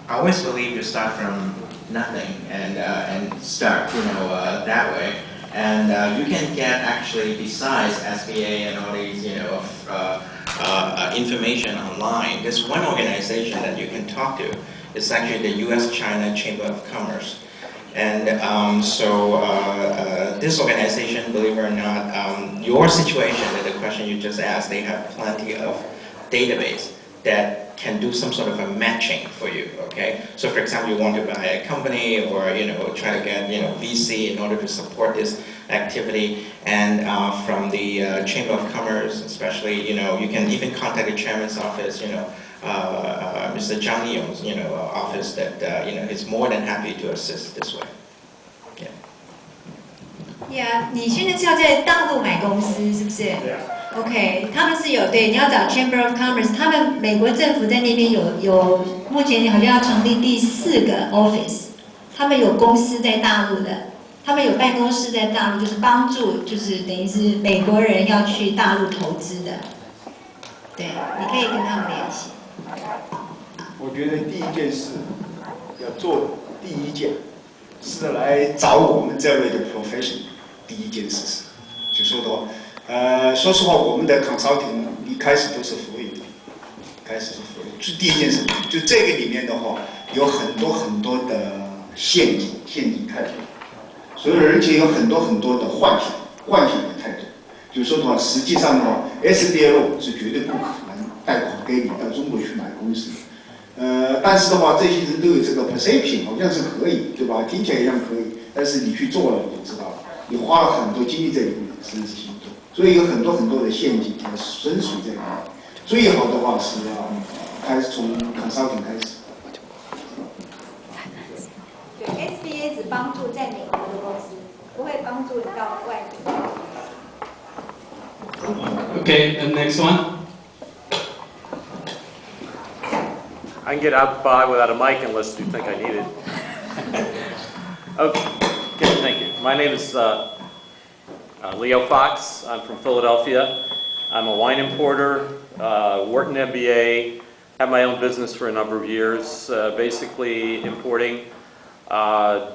I always believe you start from nothing and start, that way. And you can get actually, besides SBA and all these, information online, there's one organization that you can talk to. It's actually the U.S.-China Chamber of Commerce. And this organization, believe it or not, your situation, the question you just asked, they have plenty of database that can do some sort of a matching for you, okay? So for example, you want to buy a company or, try to get, VC in order to support this activity. And from the Chamber of Commerce, especially, you can even contact the chairman's office, Mr. Zhang Yong's, office that, is more than happy to assist this way. Yeah, 你现在是要在大陆买公司，是不是？对啊。OK， 他们是有对，你要找 Chamber of Commerce， 他们美国政府在那边有，目前好像要成立第4个 office， 他们有公司在大陆的，他们有办公室在大陆，就是帮助，就是等于是美国人要去大陆投资的。对，你可以跟他们联系。我觉得第一件事要做第一件，是来找我们这位的 professional。第一件事是，就说的话，说实话，我们的 consulting 一开始都是服务的，就第一件事，就这个里面的话，有很多的陷阱态度，所以而且有很多的幻想的态度。就说的话，实际上的话 ，SBL 是绝对不可能贷款给你到中国去买公司。但是的话，这些人都有这个 perception， 好像是可以，对吧？听起来一样可以，但是你去做了你就知道了，你花了很多精力在里面，实际行动，所以有很多的陷阱和深水在里面。最好的话是要开始从 consulting 开始。对 ，SBA 只帮助在美国的公司，不会帮助到外国。Okay, and next one. I can get out by without a mic unless you think I need it. Okay, thank you. My name is Leo Fox. I'm from Philadelphia. I'm a wine importer, worked in MBA, have my own business for a number of years, basically importing,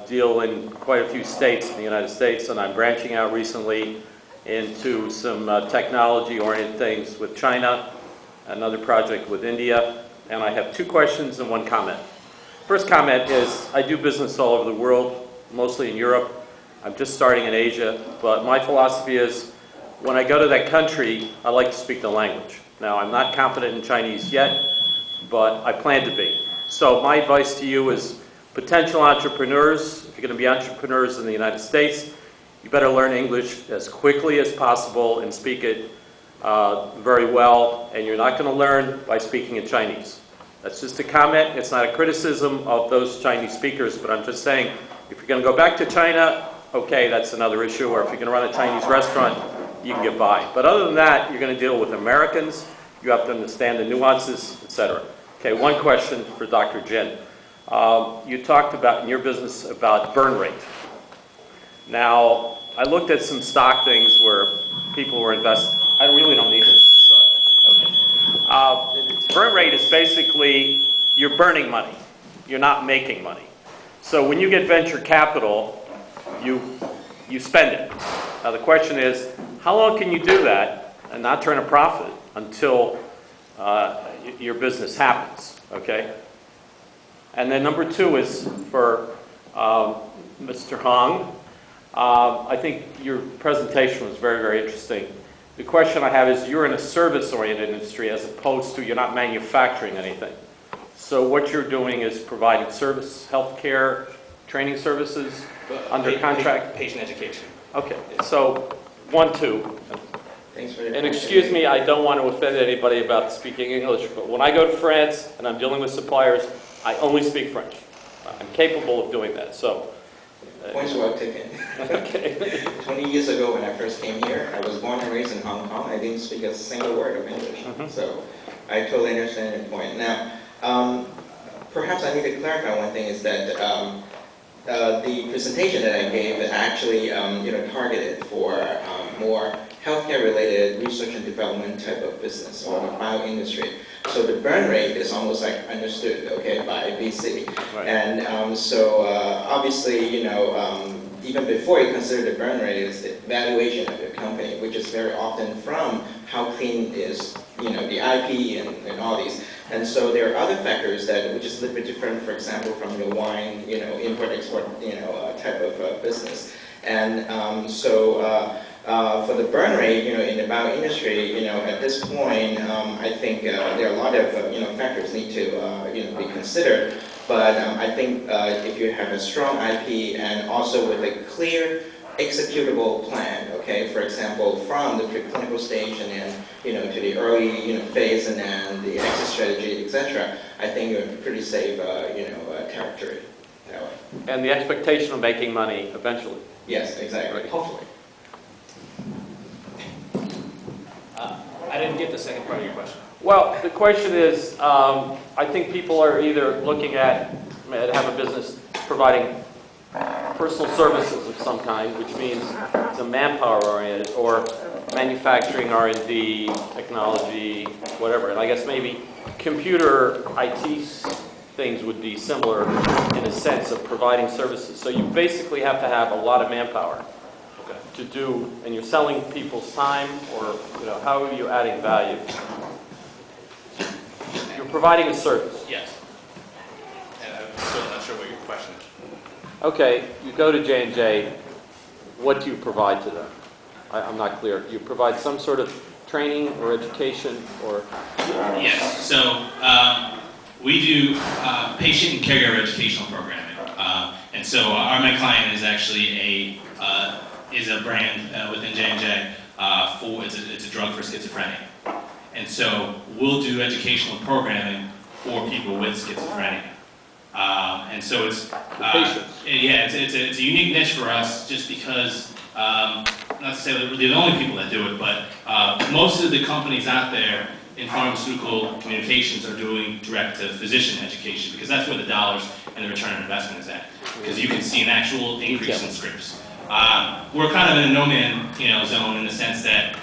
deal in quite a few states in the United States, and I'm branching out recently into some technology-oriented things with China, another project with India, and I have 2 questions and 1 comment. First comment is, I do business all over the world, mostly in Europe. I'm just starting in Asia, but my philosophy is, when I go to that country, I like to speak the language. Now, I'm not competent in Chinese yet, but I plan to be. So my advice to you is, potential entrepreneurs, if you're going to be entrepreneurs in the United States, you better learn English as quickly as possible and speak it very well, and you're not going to learn by speaking in Chinese. That's just a comment. It's not a criticism of those Chinese speakers, but I'm just saying, if you're going to go back to China, okay, that's another issue, or if you're going to run a Chinese restaurant, you can get by. But other than that, you're going to deal with Americans, you have to understand the nuances, etc. Okay, 1 question for Dr. Jin. You talked about, in your business, about burn rate. Now, I looked at some stock things where people were investing. I really don't need this. Okay. Burn rate is basically, you're burning money. You're not making money. So when you get venture capital, you spend it. Now the question is, how long can you do that and not turn a profit until your business happens, okay? And then number 2 is for Mr. Hong. I think your presentation was very, very interesting. The question I have is, you're in a service-oriented industry as opposed to, you're not manufacturing anything. So what you're doing is providing service, healthcare, training services under contract? Patient education. Okay, so 1, 2. Thanks for your And excuse me, I don't want to offend anybody about speaking English, but when I go to France and I'm dealing with suppliers, I only speak French. I'm capable of doing that, so. Points well taken. Okay. 20 years ago when I first came here, I was born and raised in Hong Kong. I didn't speak a single word of English. So I totally understand your point. Now, perhaps I need to clarify one thing is that the presentation that I gave is actually targeted for more healthcare-related research and development type of business or the bio industry. So the burn rate is almost like understood, okay, by VC. Right. And obviously, even before you consider the burn rate is the valuation of your company, which is very often from how clean is, the IP and all these. And so there are other factors which is a little bit different, for example, from the wine, import-export, type of business. And for the burn rate, in the bio industry, at this point, I think there are a lot of, factors need to, be considered. But I think if you have a strong IP and also with a clear executable plan, okay, for example, from the preclinical stage and then, to the early, phase and then the exit strategy, etc., I think you're in pretty safe, territory that way. And the expectation of making money eventually. Yes, exactly. Right. Hopefully. I didn't get the second part of your question. Well, the question is, I think people are either looking at have a business providing personal services of some kind, which means it's a manpower-oriented, or manufacturing, R&D, technology, whatever. And I guess maybe computer IT things would be similar in a sense of providing services. So you basically have to have a lot of manpower to do, and you're selling people's time, or how are you adding value? You're providing a service. Yes. And I'm still not sure what your question is. Okay, you go to J&J, what do you provide to them? I'm not clear. You provide some sort of training or education or? Yes, so we do patient and caregiver educational programming. And so our main client is actually a brand within J&J it's a drug for schizophrenia. And so we'll do educational programming for people with schizophrenia. And so it's it's a unique niche for us, just because not to say that we're the only people that do it, but most of the companies out there in pharmaceutical communications are doing direct-to-physician education, because that's where the dollars and the return on investment is at, because you can see an actual increase in scripts. We're kind of in a no-man zone in the sense that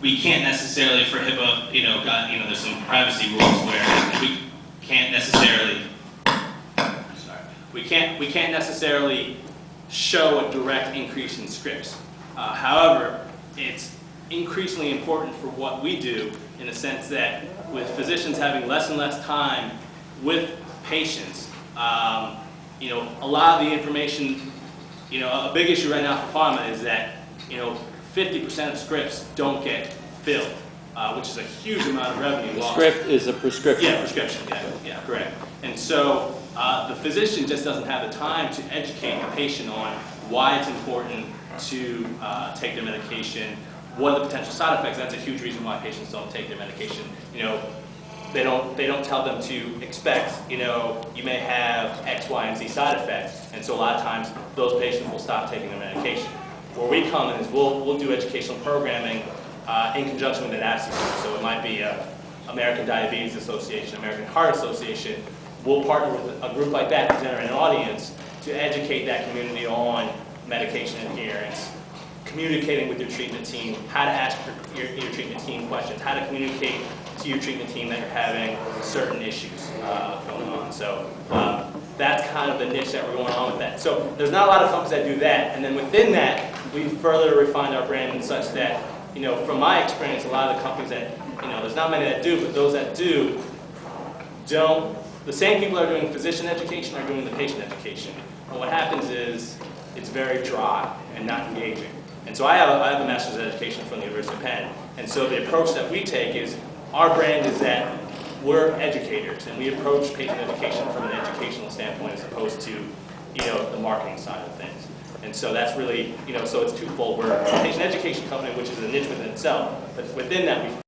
we can't necessarily, for HIPAA, there's some privacy rules where we can't necessarily. We can't necessarily show a direct increase in scripts. However, it's increasingly important for what we do, in the sense that with physicians having less and less time with patients, a lot of the information, a big issue right now for pharma is that 50% of scripts don't get filled, which is a huge amount of revenue lost. Script is a prescription. Yeah, prescription. Yeah, correct. And so the physician just doesn't have the time to educate the patient on why it's important to take their medication, what are the potential side effects. That's a huge reason why patients don't take their medication. They don't tell them to expect, you may have X, Y, and Z side effects, and so a lot of times those patients will stop taking their medication. Where we come in is we'll do educational programming in conjunction with an advocacy group. So it might be American Diabetes Association, American Heart Association. We'll partner with a group like that to generate an audience to educate that community on medication adherence, communicating with your treatment team, how to ask your treatment team questions, how to communicate to your treatment team that you're having certain issues going on. So that's kind of the niche that we're going on with that. So there's not a lot of companies that do that, and then within that, we further refined our brand such that, from my experience, a lot of the companies that, there's not many that do, but those that do, the same people that are doing physician education are doing the patient education. And what happens is, it's very dry and not engaging. And so I have a master's in education from the University of Penn, and so the approach that we take is, our brand is that we're educators, and we approach patient education from an educational standpoint as opposed to, the marketing side of things. And so that's really, so it's twofold. We're a patient education company, which is a niche within itself, but within that we